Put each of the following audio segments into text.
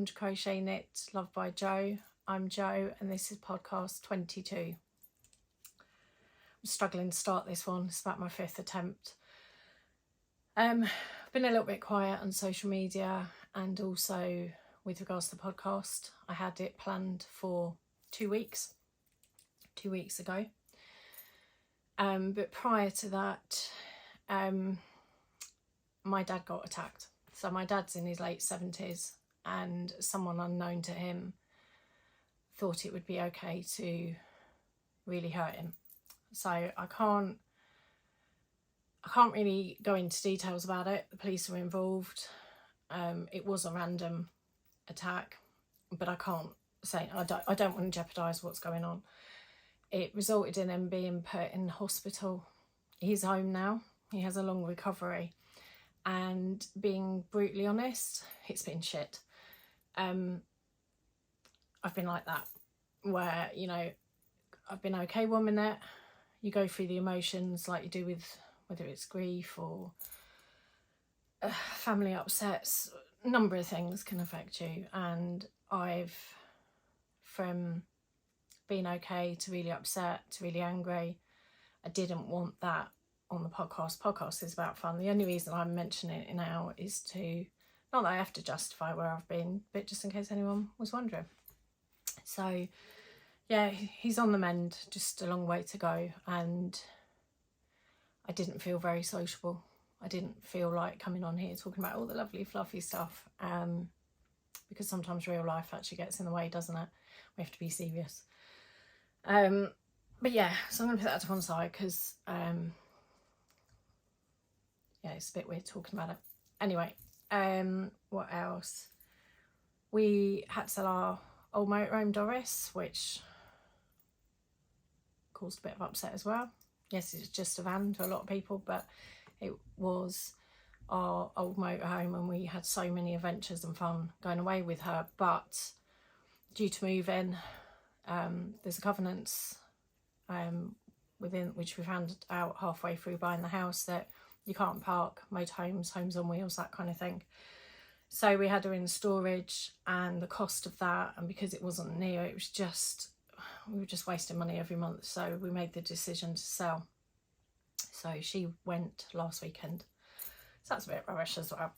to Crochet Knit Love by Jo. I'm Jo and this is podcast 22. I'm struggling to start this one. It's about my 5th attempt. I've been a little bit quiet on social media and also with regards to the podcast. I had it planned for 2 weeks ago. But prior to that, my dad got attacked. So my dad's in his late 70s and someone unknown to him thought it would be okay to really hurt him. So I can't really go into details about it. The police were involved. It was a random attack, but I can't say, I don't want to jeopardise what's going on. It resulted in him being put in hospital. He's home now. He has a long recovery. And being brutally honest, it's been shit. I've been like that, where, you know, I've been okay 1 minute. You go through the emotions like you do with whether it's grief or family upsets. A number of things can affect you. And I've, from being okay to really upset to really angry, I didn't want that on the podcast. Podcast is about fun. The only reason I'm mentioning it now is to, not that I have to justify where I've been, but just in case anyone was wondering. So yeah, he's on the mend, just a long way to go, and I didn't feel very sociable. I didn't feel like coming on here talking about all the lovely fluffy stuff, because sometimes real life actually gets in the way, doesn't it? We have to be serious. But yeah, so I'm going to put that to one side because yeah, it's a bit weird talking about it. Anyway, what else? We had to sell our old motorhome, Doris, which caused a bit of upset as well. Yes, it's just a van to a lot of people, but it was our old motorhome and we had so many adventures and fun going away with her. But due to moving, there's a covenants within which we found out halfway through buying the house that you can't park motorhomes, homes on wheels, that kind of thing. So we had her in storage, and the cost of that, and because it wasn't near, it was just, we were just wasting money every month. So we made the decision to sell. So she went last weekend. So that's a bit rubbish as well.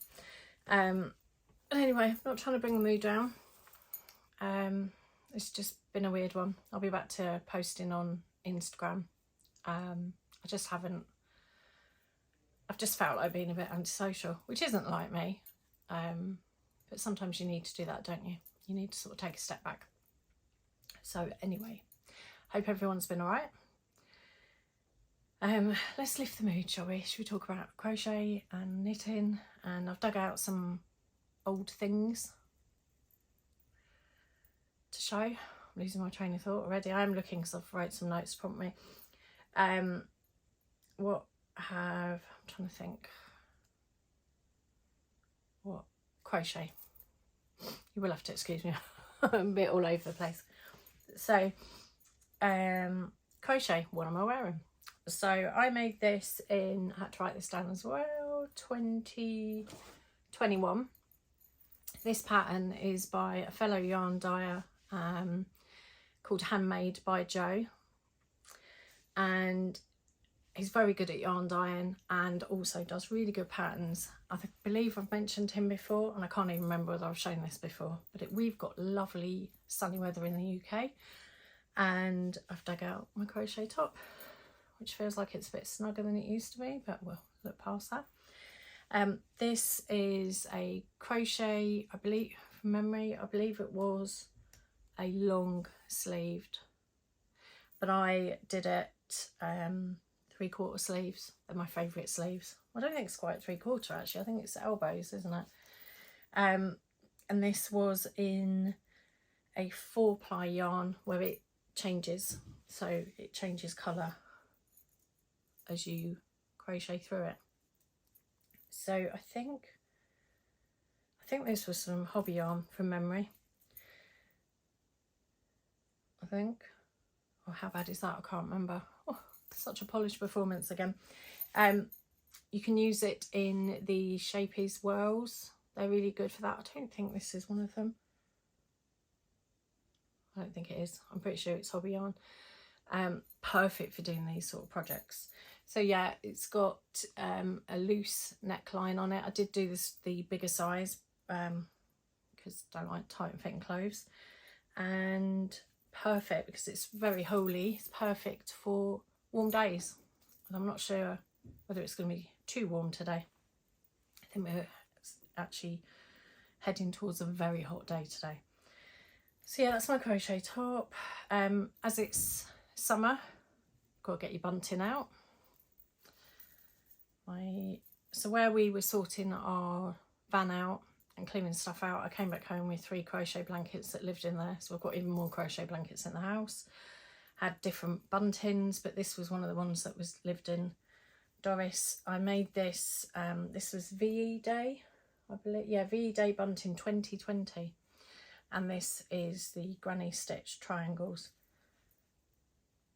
But anyway, not trying to bring the mood down. It's just been a weird one. I'll be back to posting on Instagram. I just haven't, I've just felt like being a bit antisocial, which isn't like me. But sometimes you need to do that, don't you? You need to sort of take a step back. So anyway, hope everyone's been all right. Let's lift the mood, shall we? Should we talk about crochet and knitting? And I've dug out some old things to show. I'm losing my train of thought already. I am looking because I've wrote some notes to prompt me. I'm trying to think. What? Crochet. You will have to excuse me. I'm a bit all over the place. So, crochet, what am I wearing? So I made this in, I had to write this down as well, 2021. This pattern is by a fellow yarn dyer called Handmadebyjoe, and he's very good at yarn dyeing and also does really good patterns. I believe I've mentioned him before, and I can't even remember whether I've shown this before, but we've got lovely sunny weather in the UK, and I've dug out my crochet top, which feels like it's a bit snugger than it used to be, but we'll look past that. This is a crochet, I believe, from memory, I believe it was a long sleeved, but I did it 3/4 sleeves. They're my favourite sleeves. I don't think it's quite 3/4 actually, I think it's elbows, isn't it? And this was in a 4-ply yarn where it changes, so it changes colour as you crochet through it. So I think this was some hobby yarn from memory, I think. Or how bad is that? I can't remember. Oh, such a polished performance again. You can use it in the Shapies whirls. They're really good for that. I don't think this is one of them. I don't think it is. I'm pretty sure it's hobby yarn. Perfect for doing these sort of projects. So yeah, it's got a loose neckline on it. I did do the bigger size because I don't like tight and fitting clothes. And perfect because it's very holey. It's perfect for warm days. And I'm not sure whether it's going to be too warm today. I think we're actually heading towards a very hot day today. So yeah, that's my crochet top. As it's summer, got to get your bunting out. So where we were sorting our van out and cleaning stuff out, I came back home with 3 crochet blankets that lived in there. So I've got even more crochet blankets in the house. Had different buntings, but this was one of the ones that was lived in. Doris, I made this, this was VE Day, I believe. Yeah, VE Day bunting 2020. And this is the granny stitch triangles.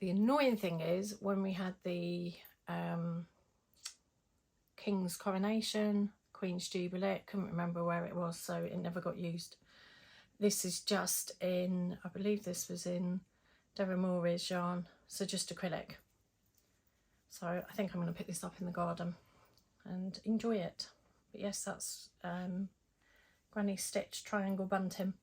The annoying thing is when we had the King's coronation, Queen's Jubilee, couldn't remember where it was, so it never got used. This is just in, I believe this was in Deramori's yarn, so just acrylic. So I think I'm going to pick this up in the garden and enjoy it. But yes, that's granny stitch triangle bunting.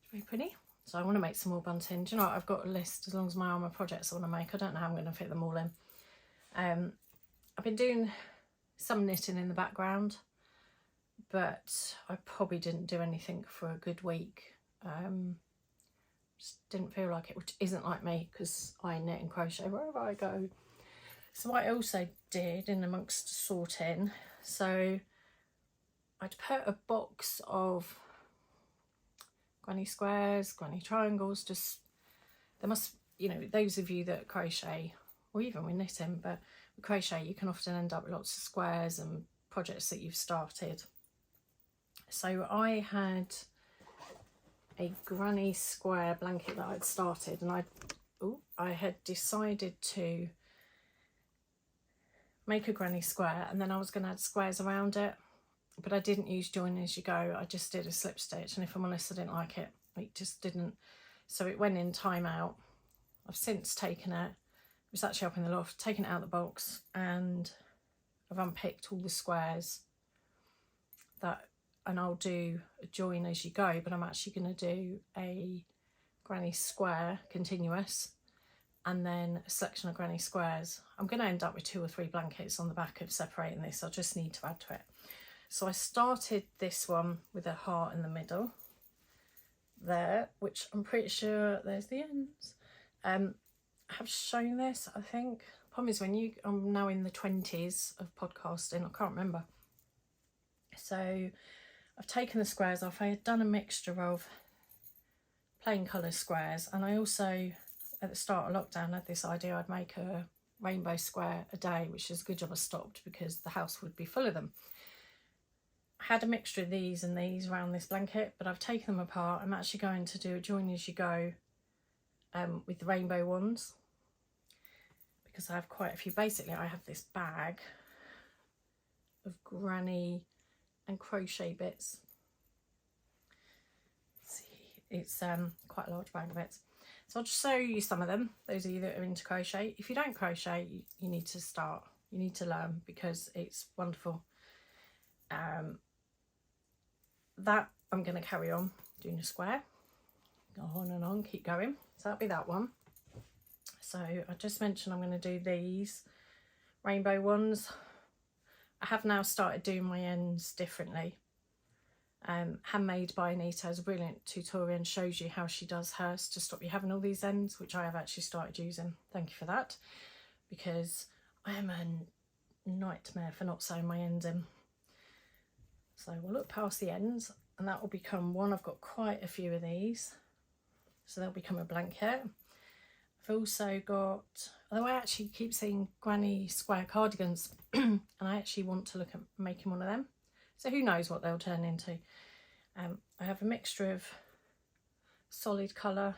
It's very pretty. So I want to make some more bunting. Do you know what? I've got a list as long as my armour projects I want to make. I don't know how I'm going to fit them all in. I've been doing some knitting in the background, but I probably didn't do anything for a good week. Just didn't feel like it, which isn't like me because I knit and crochet wherever I go. So what I also did in amongst sorting, so I'd put a box of granny squares, granny triangles, just, there must, you know, those of you that crochet, or even with knitting, but with crochet you can often end up with lots of squares and projects that you've started. So I had a granny square blanket that I'd started, and I had decided to make a granny square, and then I was going to add squares around it, but I didn't use join as you go. I just did a slip stitch, and if I'm honest, I didn't like it. It just didn't, so it went in timeout. I've since taken it. It was actually up in the loft, taken it out of the box, and I've unpicked all the squares that, and I'll do a join as you go, but I'm actually going to do a granny square continuous and then a selection of granny squares. I'm going to end up with 2 or 3 blankets on the back of separating this. I just need to add to it. So I started this one with a heart in the middle there, which I'm pretty sure there's the ends. I have shown this, I think. Problem is I'm now in the 20s of podcasting, I can't remember. So I've taken the squares off. I had done a mixture of plain colour squares, and I also, at the start of lockdown, had this idea I'd make a rainbow square a day, which is a good job I stopped because the house would be full of them. I had a mixture of these and these around this blanket, but I've taken them apart. I'm actually going to do a join as you go with the rainbow ones, because I have quite a few. Basically, I have this bag of granny and crochet bits. Let's see, it's quite a large bag of bits. So I'll just show you some of them, those of you that are into crochet. If you don't crochet, you need to start, you need to learn, because it's wonderful. That I'm going to carry on doing a square, go on and on, keep going. So that'll be that one. So I just mentioned I'm going to do these rainbow ones. I have now started doing my ends differently. Handmadebyjoe has a brilliant tutorial and shows you how she does hers to stop you having all these ends, which I have actually started using. Thank you for that, because I am a nightmare for not sewing my ends in. So we'll look past the ends, and that will become one. I've got quite a few of these, so they'll become a blanket. I've also got, although I actually keep seeing granny square cardigans, and I actually want to look at making one of them. So who knows what they'll turn into. I have a mixture of solid colour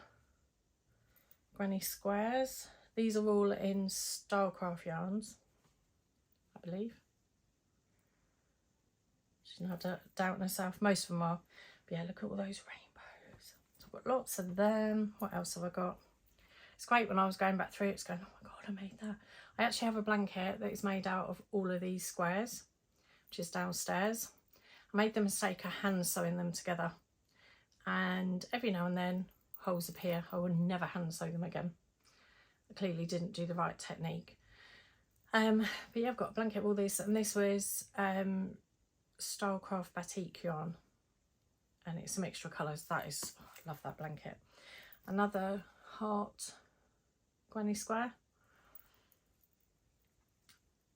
granny squares. These are all in Stylecraft yarns, I believe. She's not doubting herself. Most of them are. But yeah, look at all those rainbows. got lots of them. What else have I got? It's great when I was going back through it's going, oh my god, I made that. I actually have a blanket that is made out of all of these squares, which is downstairs. I made the mistake of hand sewing them together, and every now and then holes appear. I will never hand sew them again. I clearly didn't do the right technique. But yeah, I've got a blanket of all this, and this was Stylecraft Batik yarn, and it's a mixture of colours. That is, oh, I love that blanket. Another heart granny square.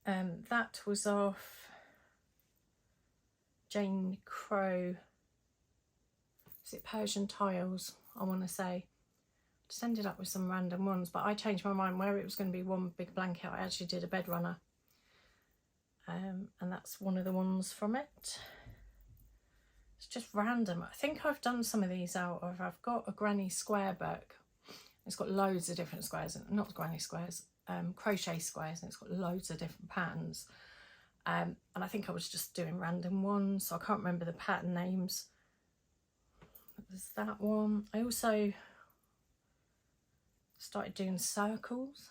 That was off Jane Crow. Is it Persian Tiles? I want to say. Just ended up with some random ones, but I changed my mind. Where it was going to be one big blanket, I actually did a bed runner. And that's one of the ones from it. It's just random. I think I've done some of these out of, I've got a granny square book. It's got loads of different squares, not granny squares, crochet squares, and it's got loads of different patterns. And I think I was just doing random ones, so I can't remember the pattern names. There's that one. I also started doing circles.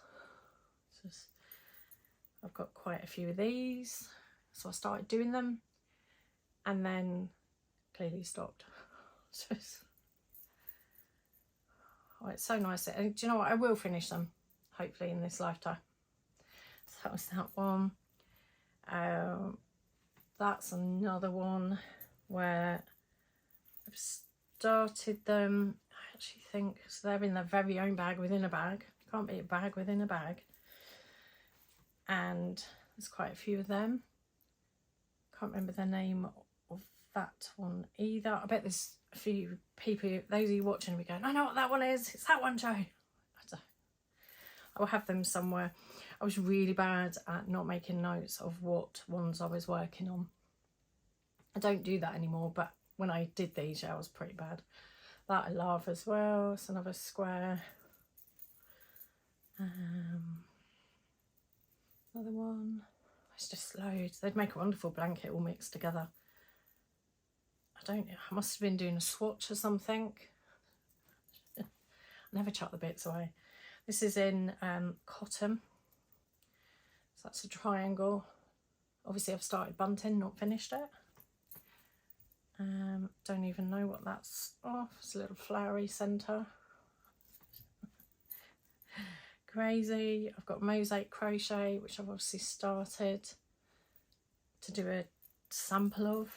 I've got quite a few of these, so I started doing them and then clearly stopped. Oh, it's so nice. And do you know what? I will finish them, hopefully, in this lifetime. So that was that one. That's another one where I've started them. I actually think so they're in their very own bag within a bag. Can't be a bag within a bag. And there's quite a few of them. Can't remember the name of that one either. I bet there's a few people, those of you watching, will be going, I know what that one is. It's that one, Jo. I will have them somewhere. I was really bad at not making notes of what ones I was working on. I don't do that anymore, but when I did these, yeah, I was pretty bad. That I love as well. It's another square. Another one. It's just loads. They'd make a wonderful blanket all mixed together. I must have been doing a swatch or something. I never chuck the bits away. This is in cotton. So that's a triangle. Obviously I've started bunting, not finished it. Don't even know what that's off. It's a little flowery centre. Crazy. I've got mosaic crochet, which I've obviously started to do a sample of.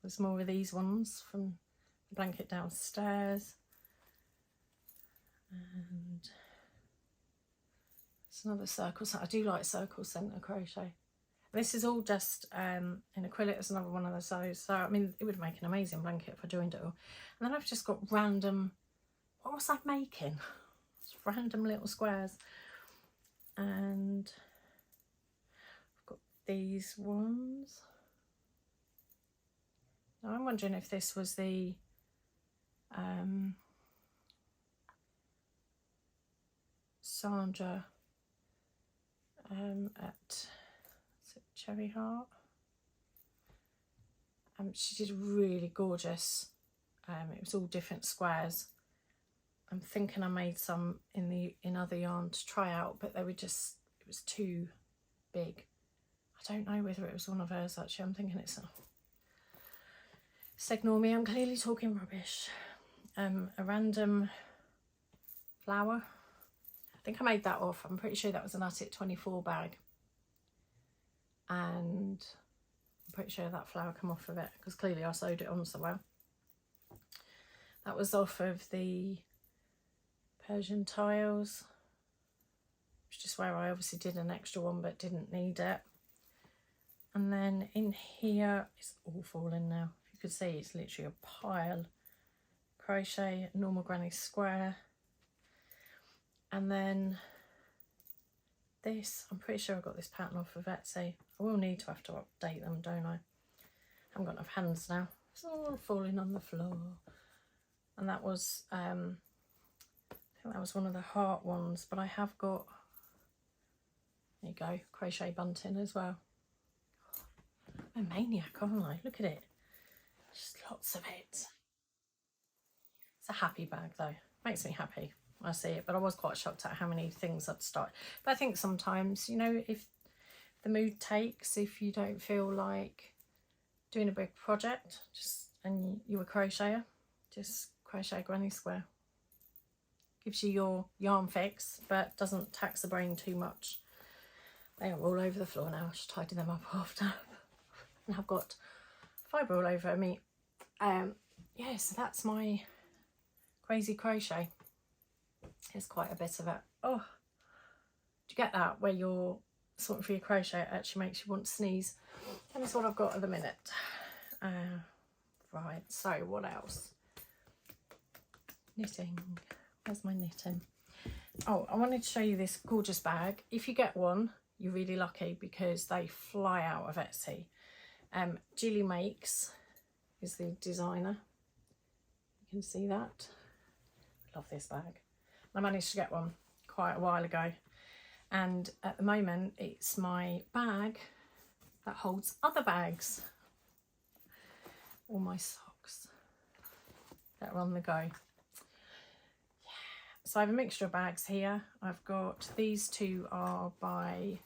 There's more of these ones from the blanket downstairs. And it's another circle. So I do like circle centre crochet. This is all just in acrylic. It's another one of those. So I mean, it would make an amazing blanket if I joined it all. And then I've just got random, what was I making? Just random little squares. And I've got these ones. Now I'm wondering if this was the Sandra at Cherry Heart. She did really gorgeous. It was all different squares. I'm thinking I made some in other yarn to try out, but they were just, it was too big. I don't know whether it was one of hers actually. I'm thinking it's just ignore me, I'm clearly talking rubbish. A random flower. I think I made that off. I'm pretty sure that was an At It 24 bag. And I'm pretty sure that flower came off of it because clearly I sewed it on so well. That was off of the Persian Tiles, which is where I obviously did an extra one but didn't need it. And then in here, it's all falling now. If you could see, it's literally a pile. Crochet, normal granny square. And then this, I'm pretty sure I got this pattern off of Etsy. I will need to have to update them, don't I? I haven't got enough hands now. It's all falling on the floor. And that was, I think that was one of the heart ones, but I have got, there you go, crochet bunting as well. I'm a maniac, aren't I? Look at it. Just lots of it. a happy bag though. Makes me happy when I see it, but I was quite shocked at how many things I'd start. But I think sometimes, you know, if the mood takes, if you don't feel like doing a big project, and you're a crocheter, just crochet a granny square. Gives you your yarn fix, but doesn't tax the brain too much. They are all over the floor now. I should tidy them up after. And I've got fibre all over me. Yeah, so that's my crazy crochet. There's quite a bit of it. Oh, do you get that? Where you're sorting for your crochet, it actually makes you want to sneeze. And that's what I've got at the minute. Right, so what else? Knitting. Where's my knitting? Oh, I wanted to show you this gorgeous bag. If you get one, you're really lucky because they fly out of Etsy. Julie Makes is the designer. You can see that. I love this bag. I managed to get one quite a while ago. And at the moment, it's my bag that holds other bags. All my socks that are on the go. So I have a mixture of bags here. I've got these two are by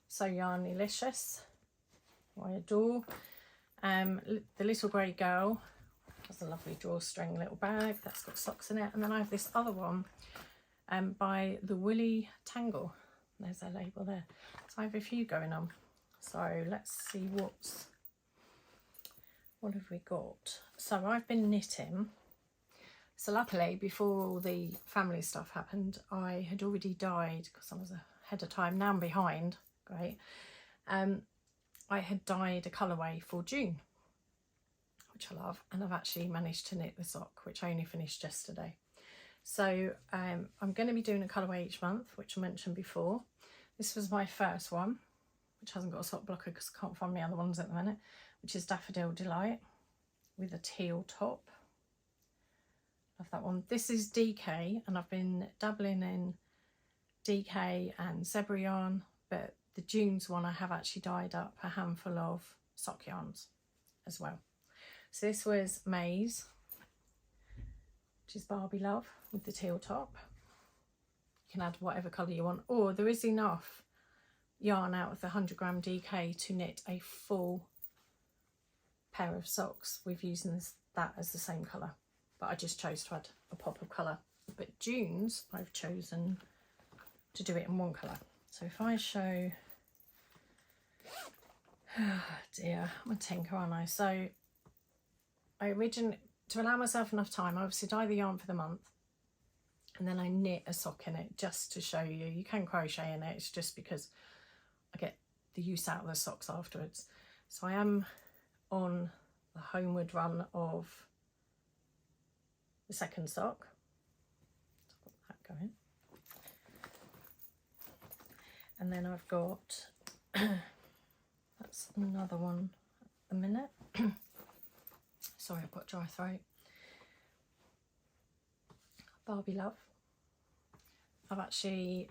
So Yarnilicious, who I adore. The Little Grey Girl has a lovely drawstring little bag that's got socks in it. And then I have this other one by the Woolly Tangle. There's their label there. So I have a few going on. So let's see what have we got. So I've been knitting. So luckily, before all the family stuff happened, I had already dyed, because I was ahead of time, now I'm behind, great. I had dyed a colourway for June, which I love, and I've actually managed to knit the sock, which I only finished yesterday. So I'm going to be doing a colourway each month, which I mentioned before. This was my first one, which hasn't got a sock blocker because I can't find my other ones at the minute, which is Daffodil Delight with a teal top. Love that one. This is DK, and I've been dabbling in DK and zebra yarn, but the June's one I have actually dyed up a handful of sock yarns as well. So this was Maize, which is Barbie Love with the teal top. You can add whatever colour you want, or there is enough yarn out of the 100g DK to knit a full pair of socks with using that as the same colour. But I just chose to add a pop of colour. But June's, I've chosen to do it in one colour. So if I show, oh dear, I'm a tinker, aren't I? So I originally, to allow myself enough time, I obviously dye the yarn for the month, and then I knit a sock in it just to show you. You can crochet in it, it's just because I get the use out of the socks afterwards. So I am on the homeward run of the second sock. So I've got that going. And then I've got, that's another one at the minute. Sorry, I've got dry throat. Barbie Love. I've actually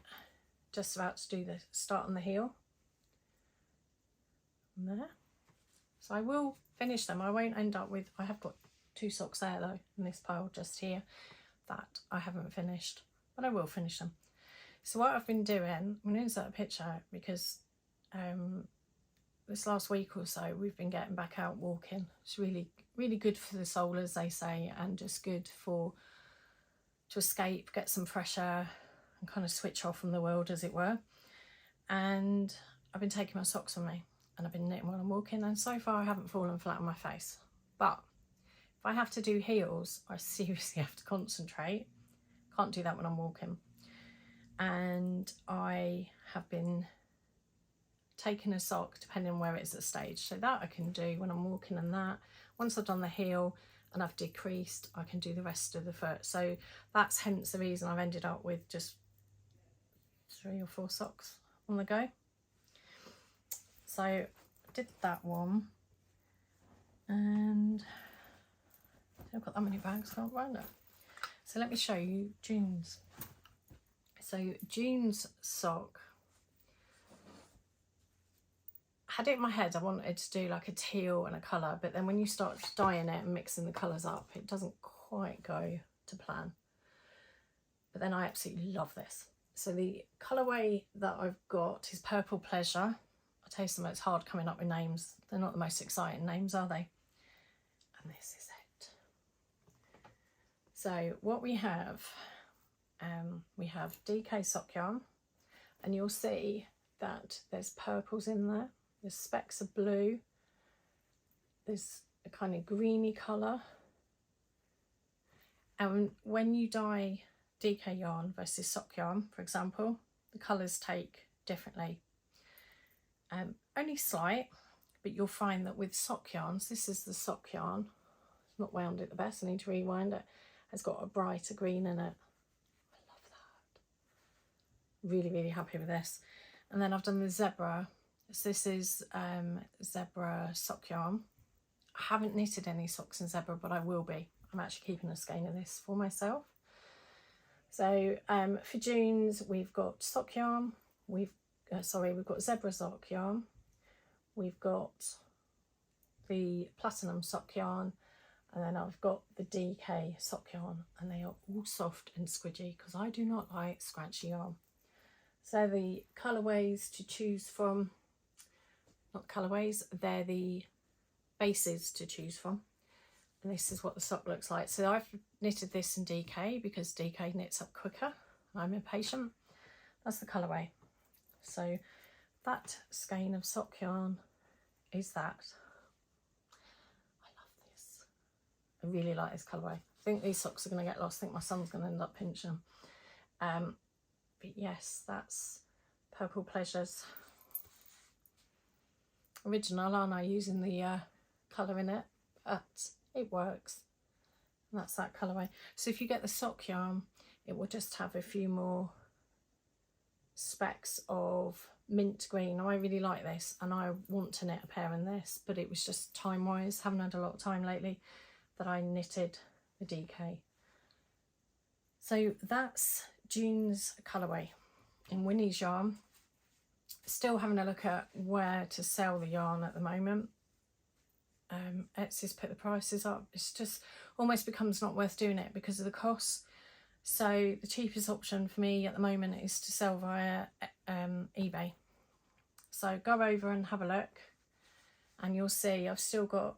just about to do the start on the heel. And there. So I will finish them. I won't end up with, I have got 2 socks there though, in this pile just here, that I haven't finished, but I will finish them. So what I've been doing, I'm going to insert a picture because this last week or so we've been getting back out walking. It's really good for the soul, as they say, and just good to escape, get some fresh air and kind of switch off from the world, as it were. And I've been taking my socks with me and I've been knitting while I'm walking, and so far I haven't fallen flat on my face. But if I have to do heels, I seriously have to concentrate. Can't do that when I'm walking. And I have been taking a sock depending on where it's at stage. So that I can do when I'm walking, and that once I've done the heel and I've decreased, I can do the rest of the foot. So that's hence the reason I've ended up with just 3 or 4 socks on the go. So I did that one, and I've got that many bags, can't find it. So let me show you June's. So June's sock, I had it in my head I wanted to do like a teal and a colour, but then when you start dyeing it and mixing the colours up, it doesn't quite go to plan. But then I absolutely love this. So the colourway that I've got is Purple Pleasure. I tell you something, it's hard coming up with names. They're not the most exciting names, are they? And this is it. So what we have DK sock yarn, and you'll see that there's purples in there, there's specks of blue, there's a kind of greeny colour. And when you dye DK yarn versus sock yarn, for example, the colours take differently. Only slight, but you'll find that with sock yarns, this is the sock yarn, it's not wound it the best, I need to rewind it, it's got a brighter green in it. I love that. Really, really happy with this. And then I've done the zebra. So this is zebra sock yarn. I haven't knitted any socks in zebra, but I will be. I'm actually keeping a skein of this for myself. So for June's, we've got sock yarn, we've got zebra sock yarn, we've got the platinum sock yarn, and then I've got the DK sock yarn, and they are all soft and squidgy because I do not like scratchy yarn. So the colourways to choose from, not colourways, they're the bases to choose from. And this is what the sock looks like. So I've knitted this in DK because DK knits up quicker. I'm impatient. That's the colourway. So that skein of sock yarn is that. I love this. I really like this colourway. I think these socks are going to get lost. I think my son's going to end up pinching them. But yes, that's Purple Pleasures. Original, aren't I, using the colour in it? But it works, and that's that colourway. So if you get the sock yarn, it will just have a few more specks of mint green. Now, I really like this, and I want to knit a pair in this, but it was just time wise, haven't had a lot of time lately, that I knitted the DK. So that's June's colourway in Winnie's yarn. Still having a look at where to sell the yarn at the moment. Etsy's put the prices up. It's just almost becomes not worth doing it because of the costs. So the cheapest option for me at the moment is to sell via eBay. So go over and have a look, and you'll see I've still got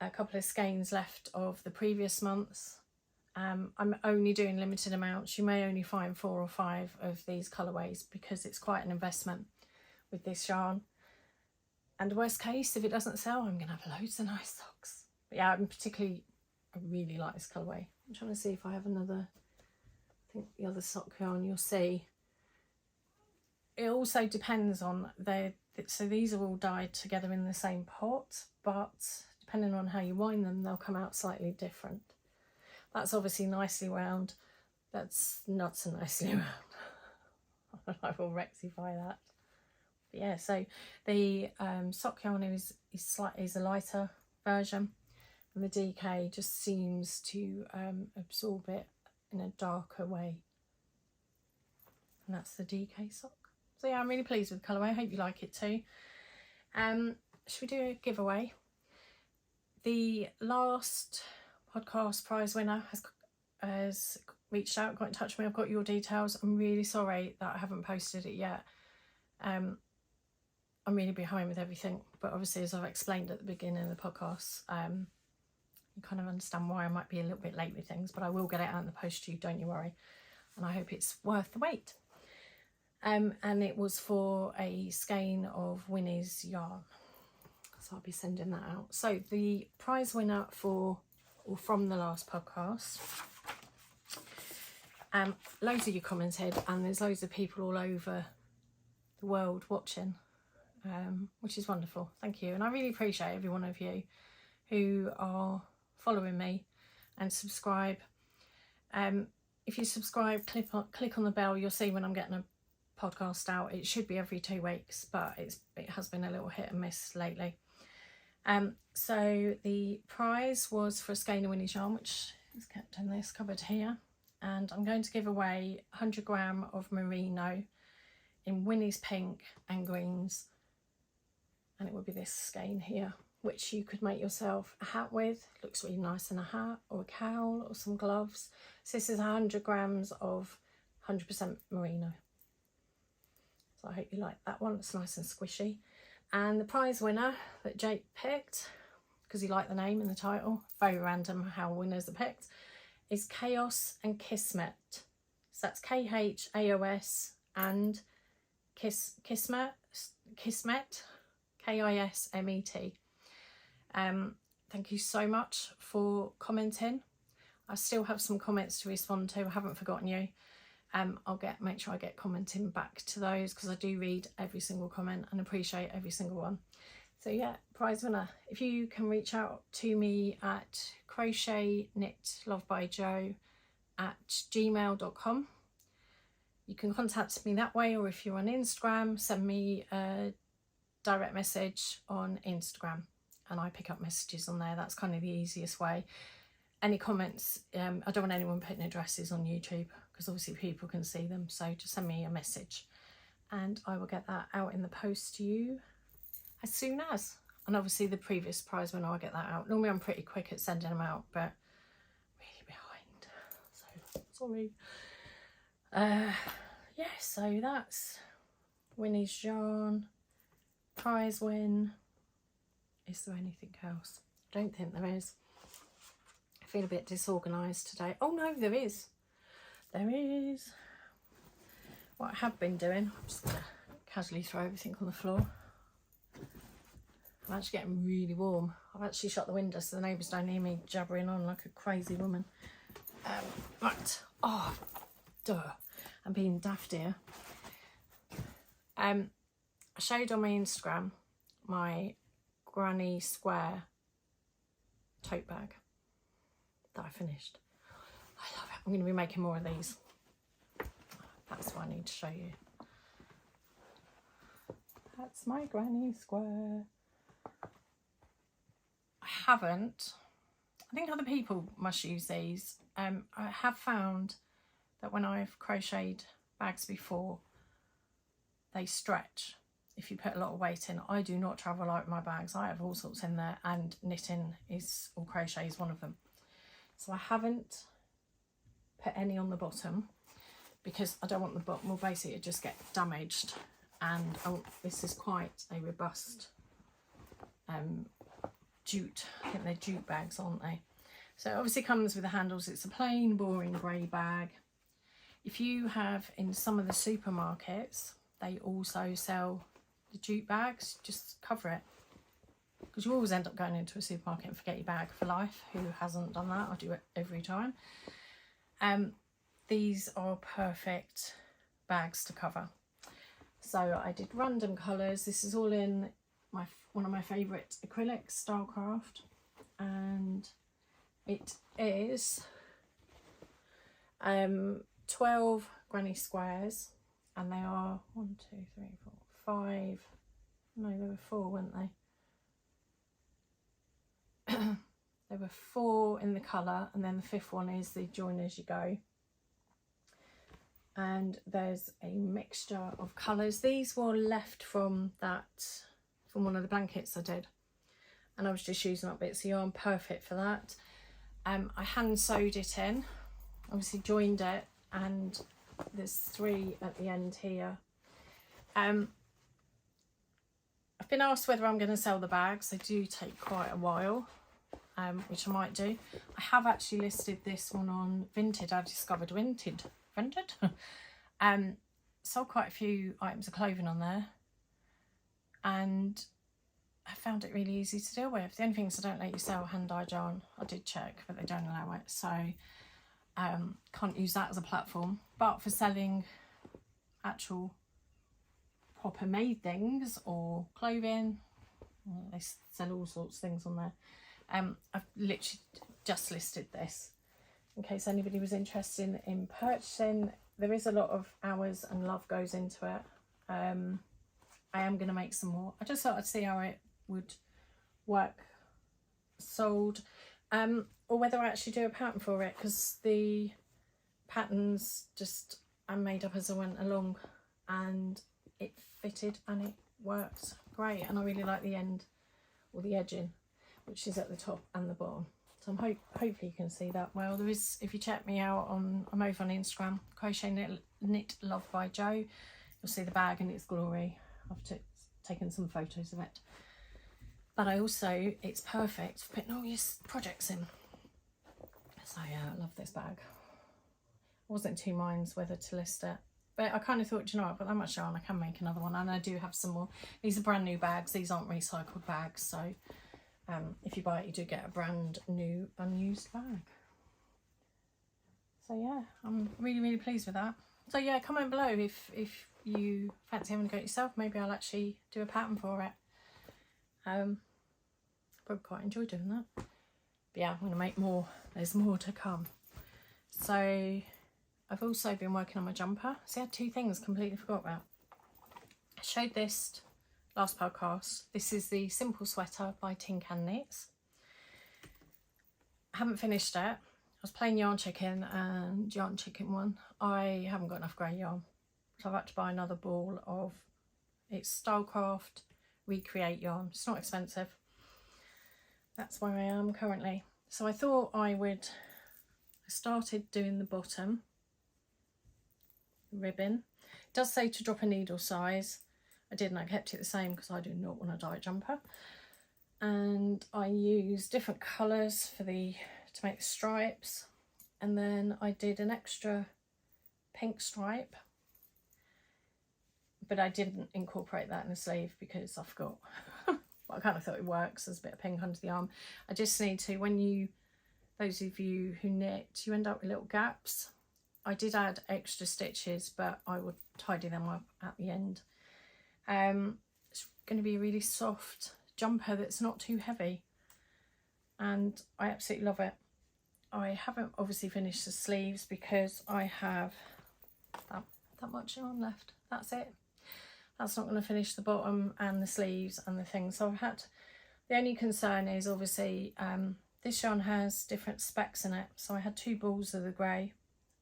a couple of skeins left of the previous months. I'm only doing limited amounts. You may only find 4 or 5 of these colourways because it's quite an investment with this yarn. And worst case, if it doesn't sell, I'm going to have loads of nice socks. But yeah, I really like this colourway. I'm trying to see if I have another, I think the other sock yarn you'll see. It also depends on, so these are all dyed together in the same pot, but depending on how you wind them, they'll come out slightly different. That's obviously nicely round. That's not so nicely round. I will rectify that. But yeah, so the sock yarn is a lighter version, and the DK just seems to absorb it in a darker way. And that's the DK sock. So yeah, I'm really pleased with the colourway. I hope you like it too. Should we do a giveaway? The last podcast prize winner has reached out, got in touch with me. I've got your details. I'm really sorry that I haven't posted it yet. I'm really behind with everything, but obviously, as I've explained at the beginning of the podcast, you kind of understand why I might be a little bit late with things, but I will get it out in the post to you, don't you worry. And I hope it's worth the wait. And it was for a skein of Winnie's yarn, so I'll be sending that out. So the prize winner from the last podcast, loads of you commented, and there's loads of people all over the world watching, which is wonderful. Thank you, and I really appreciate every one of you who are following me and subscribe. If you subscribe, click on the bell, you'll see when I'm getting a podcast out. It should be every 2 weeks, but it has been a little hit and miss lately. So the prize was for a skein of Winnie's yarn, which is kept in this cupboard here, and I'm going to give away 100 gram of merino in Winnie's pink and greens, and it would be this skein here. which you could make yourself a hat with. Looks really nice in a hat or a cowl or some gloves. So this is 100 grams of 100% merino. So I hope you like that one. It's nice and squishy. And the prize winner that Jake picked, because he liked the name and the title, very random how winners are picked, is Chaos and Kismet. So that's K-H-A-O-S and Kismet, K-I-S-M-E-T. Thank you so much for commenting. I still have some comments to respond to. I haven't forgotten you. I'll make sure I get commenting back to those, because I do read every single comment and appreciate every single one. So yeah, prize winner. If you can reach out to me at CrochetknitlovebyJo at gmail.com. You can contact me that way, or if you're on Instagram, send me a direct message on Instagram and I pick up messages on there. That's kind of the easiest way. Any comments, I don't want anyone putting addresses on YouTube, because obviously people can see them, so just send me a message and I will get that out in the post to you as soon as. And obviously the previous prize winner, I'll get that out. Normally I'm pretty quick at sending them out, but really behind, so sorry. Yeah, so that's Winnie's yarn, prize win. Is there anything else? I don't think there is. I feel a bit disorganised today. Oh no, there is. There is. What I have been doing, I'm just going to casually throw everything on the floor. I'm actually getting really warm. I've actually shut the window so the neighbours don't hear me jabbering on like a crazy woman. Right. Oh, duh. I'm being daft here. I showed on my Instagram my granny square tote bag that I finished. I love it. I'm going to be making more of these. That's what I need to show you. That's my granny square. I think other people must use these. I have found that when I've crocheted bags before, they stretch if you put a lot of weight in. I do not travel light with my bags. I have all sorts in there, and knitting is, or crochet is one of them. So I haven't put any on the bottom because I don't want the bottom will basically just get damaged. And this is quite a robust jute. I think they're jute bags, aren't they? So it obviously comes with the handles. It's a plain, boring grey bag. If you have, in some of the supermarkets, they also sell the jute bags. Just cover it, because you always end up going into a supermarket and forget your bag for life. Who hasn't done that? I do it every time. These are perfect bags to cover. So I did random colours. This is all in one of my favourite acrylics, Stylecraft, and it is 12 granny squares, and they are 1, 2, 3, 4, 5. No, there were 4, weren't they? There were 4 in the colour, and then the 5th one is the join as you go. And there's a mixture of colours. These were left from one of the blankets I did, and I was just using up bits of yarn, perfect for that. I hand sewed it in, obviously joined it, and there's 3 at the end here. I've been asked whether I'm going to sell the bags. They do take quite a while, which I might do. I have actually listed this one on Vinted. I discovered Vinted. Sold quite a few items of clothing on there, and I found it really easy to deal with. The only things I don't let you sell hand-dyed yarn. I did check, but they don't allow it, so can't use that as a platform. But for selling actual proper made things or clothing, they sell all sorts of things on there. I've literally just listed this in case anybody was interested in purchasing. There is a lot of hours and love goes into it. I am going to make some more. I just thought I'd see how it would work sold, or whether I actually do a pattern for it, because the patterns just I made up as I went along, and it fitted and it worked great, and I really like the end or the edging, which is at the top and the bottom. So hopefully you can see that well. There is, if you check me out I'm over on Instagram, CrochetknitlovebyJo, you'll see the bag in its glory. I've taken some photos of it. But it's perfect for putting all your projects in. So yeah, I love this bag. I wasn't in two minds whether to list it, but I kind of thought, you know, I've got that much yarn, I can make another one, and I do have some more. These are brand new bags, these aren't recycled bags, so if you buy it you do get a brand new unused bag. So yeah, I'm really pleased with that. So yeah, comment below if you fancy having a go yourself. Maybe I'll actually do a pattern for it. Probably quite enjoy doing that. But yeah, I'm going to make more. There's more to come. So I've also been working on my jumper. See, I had two things completely forgot about. I showed this last podcast. This is the Simple Sweater by Tin Can Knits. I haven't finished it. I was playing Yarn Chicken and Yarn Chicken won. I haven't got enough grey yarn, so I've had to buy another ball of, it's Stylecraft Recreate yarn. It's not expensive. That's where I am currently. So I thought I started doing the bottom ribbon. It does say to drop a needle size. I didn't, I kept it the same because I do not want a dye jumper. And I used different colours to make the stripes. And then I did an extra pink stripe. But I didn't incorporate that in the sleeve because I forgot. Well, I kind of thought it works. There's a bit of pink under the arm. I just need to, those of you who knit, you end up with little gaps. I did add extra stitches, but I would tidy them up at the end. It's going to be a really soft jumper that's not too heavy, and I absolutely love it. I haven't obviously finished the sleeves because I have that much yarn left. That's it. That's not going to finish the bottom and the sleeves and the things. So the only concern is obviously this yarn has different specks in it. So I had two balls of the grey,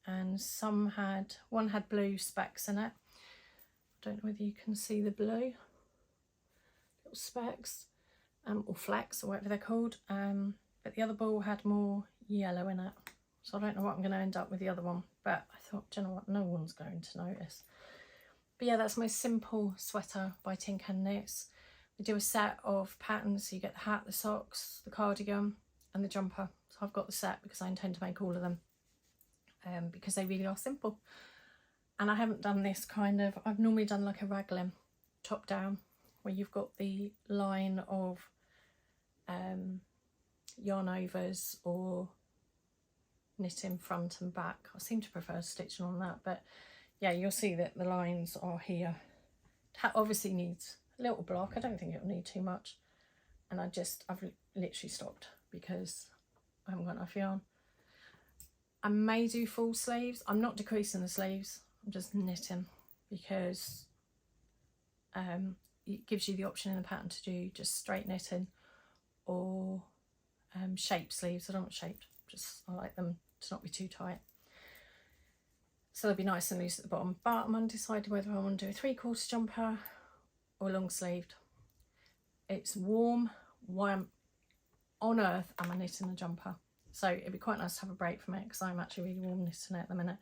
and one had blue specks in it. I don't know whether you can see the blue little specks or flecks or whatever they're called, but the other ball had more yellow in it, so I don't know what I'm going to end up with the other one, but I thought, do you know what, no one's going to notice. But yeah, that's my Simple Sweater by Tin Can Knits. We do a set of patterns, so you get the hat, the socks, the cardigan and the jumper. So I've got the set because I intend to make all of them, because they really are simple. And I haven't done this kind of, I've normally done like a raglan top down, where you've got the line of yarn overs or knitting front and back. I seem to prefer stitching on that, but yeah, you'll see that the lines are here. It obviously needs a little block. I don't think it'll need too much. And I've literally stopped because I haven't got enough yarn. I may do full sleeves. I'm not decreasing the sleeves. I'm just knitting because it gives you the option in the pattern to do just straight knitting or shaped sleeves. I don't want shaped, I like them to not be too tight. So they'll be nice and loose at the bottom, but I'm undecided whether I want to do a 3/4 jumper or long sleeved. It's warm. Why on earth am I knitting a jumper? So it'd be quite nice to have a break from it because I'm actually really warm knitting it at the minute.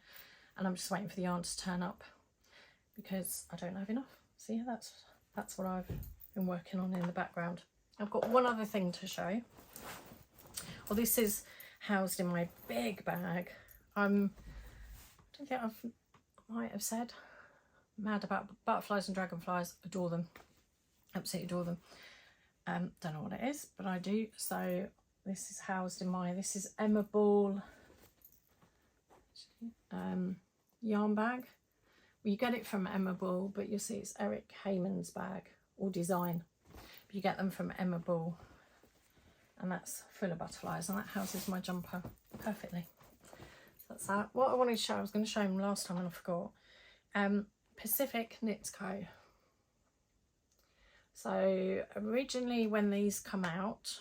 And I'm just waiting for the yarn to turn up because I don't have enough. So yeah, that's what I've been working on in the background. I've got one other thing to show. Well, this is housed in my big bag. I don't think I might have said mad about butterflies and dragonflies. Adore them. Absolutely adore them. Don't know what it is, but I do. So this is housed in this is Emma Ball yarn bag. Well, you get it from Emma Ball, but you'll see it's Eric Hayman's bag or design. But you get them from Emma Ball, and that's full of butterflies, and that houses my jumper perfectly. So that's that. What I wanted to show, I was going to show them last time and I forgot. Pacific Nitco. So originally when these come out,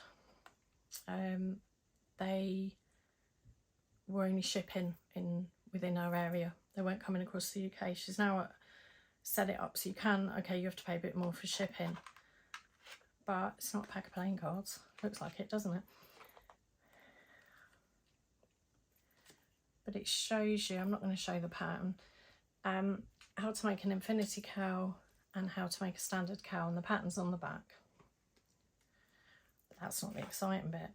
they were only shipping within our area. They weren't coming across the UK. She's now set it up so you can, okay, you have to pay a bit more for shipping. but it's not a pack of playing cards. Looks like it, doesn't it? But it shows you, I'm not going to show the pattern, how to make an infinity cowl and how to make a standard cowl, and the pattern's on the back. But that's not the exciting bit.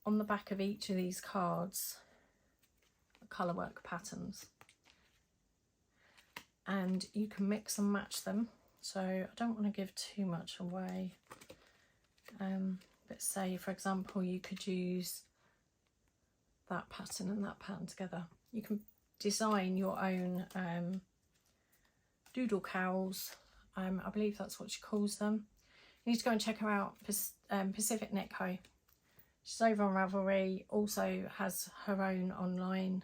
On the back of each of these cards are colour work patterns, and you can mix and match them. So I don't want to give too much away, but say for example you could use that pattern and that pattern together. You can design your own doodle cowls. I believe that's what she calls them. You need to go and check her out, Pacific Nitco. She's over on Ravelry, also has her own online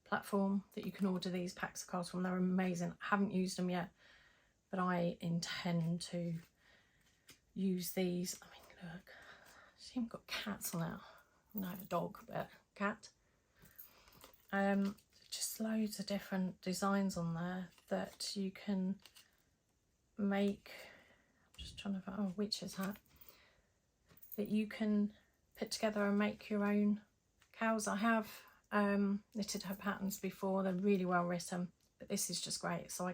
platform that you can order these packs of cards from. They're amazing. I haven't used them yet, but I intend to use these. I mean, look, she's even got cats on it. No, a dog, but cat. Just loads of different designs on there that you can make. I'm just trying to find, oh, witch's hat, that you can put together and make your own cows. I have knitted her patterns before. They're really well written, but this is just great. So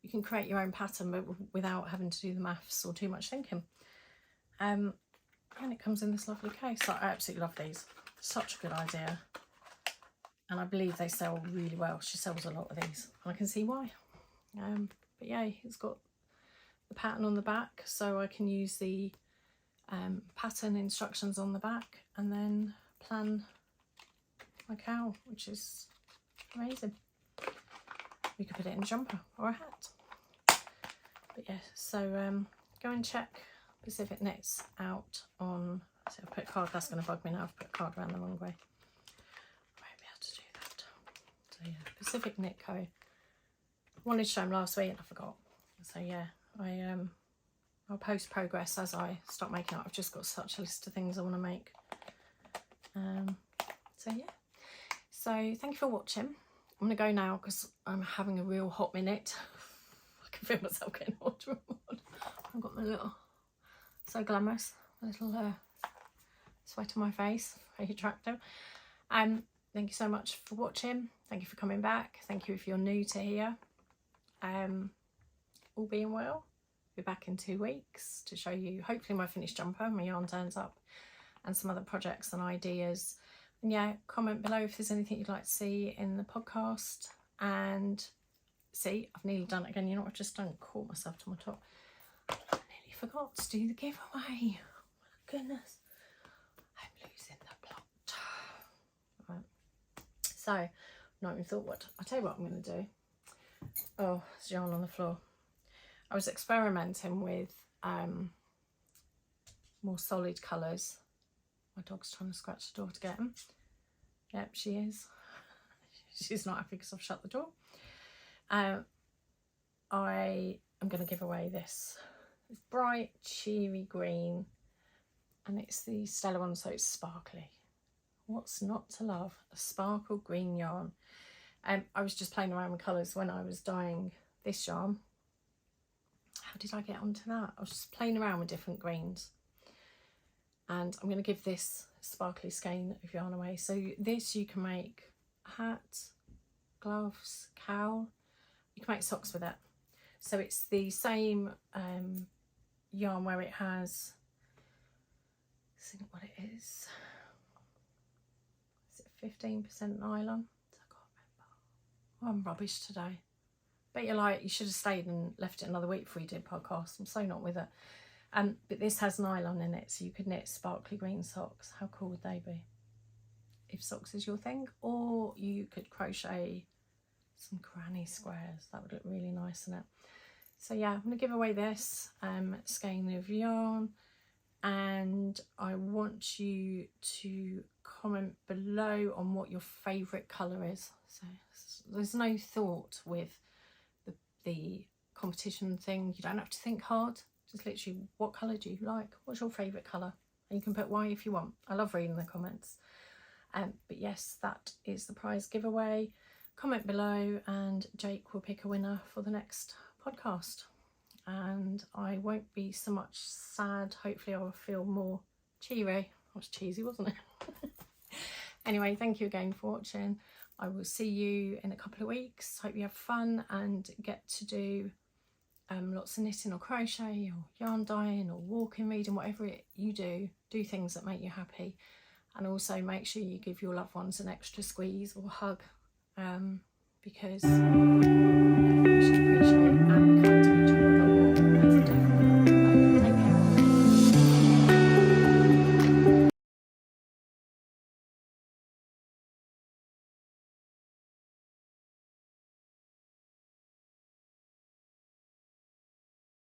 you can create your own pattern, but without having to do the maths or too much thinking. And it comes in this lovely case. I absolutely love these. Such a good idea. And I believe they sell really well. She sells a lot of these, and I can see why. But yeah, it's got the pattern on the back, so I can use the pattern instructions on the back and then plan my cowl, which is amazing. We could put it in a jumper or a hat. But yeah, so go and check Pacific Knits out on, so I've put a card, that's going to bug me now, I've put a card around the wrong way. I won't be able to do that. So yeah, Pacific Nitco. I wanted to show them last week and I forgot. So yeah, I'll post progress as I start making it. I've just got such a list of things I want to make. So yeah, so thank you for watching. I'm going to go now because I'm having a real hot minute. I can feel myself getting hotter and hotter. I've got my little, so glamorous, my little sweat on my face, very attractive. Thank you so much for watching. Thank you for coming back. Thank you if you're new to here. All being well, be back in 2 weeks to show you hopefully my finished jumper, my yarn turns up, and some other projects and ideas. And yeah, comment below if there's anything you'd like to see in the podcast. And see, I've nearly done it again. You know what, I've just done, caught myself to my top. I nearly forgot to do the giveaway. Oh my goodness, I'm losing the plot. Right. So, I've not even thought what, I'll tell you what I'm going to do. Oh, there's yarn on the floor. I was experimenting with more solid colours. My dog's trying to scratch the door to get him. Yep, she is. She's not happy because I've shut the door. I am going to give away this bright cheery green, and it's the Stella one, so it's sparkly. What's not to love? A sparkle green yarn. I was just playing around with colours when I was dyeing this yarn. How did I get onto that? I was just playing around with different greens. And I'm going to give this sparkly skein of yarn away. So this you can make a hat, gloves, cowl. You can make socks with it. So it's the same yarn where it has, I think what it is it 15% nylon? I can't remember. Oh, I'm rubbish today. But you're like, you should have stayed and left it another week before you did podcast. I'm so not with it. But this has nylon in it, so you could knit sparkly green socks. How cool would they be? If socks is your thing. Or you could crochet some granny squares. That would look really nice in it. So yeah, I'm going to give away this skein of yarn. And I want you to comment below on what your favourite colour is. So there's no thought with the competition thing. You don't have to think hard. Just literally, what colour do you like? What's your favourite colour? And you can put why if you want. I love reading the comments. But yes, that is the prize giveaway. Comment below and Jake will pick a winner for the next podcast. and I won't be so much sad. Hopefully I will feel more cheery. That was cheesy, wasn't it? Anyway, thank you again for watching. I will see you in a couple of weeks. Hope you have fun and get to do lots of knitting or crochet or yarn dyeing or walking, reading, whatever you do. Do things that make you happy, and also make sure you give your loved ones an extra squeeze or hug, because you should appreciate and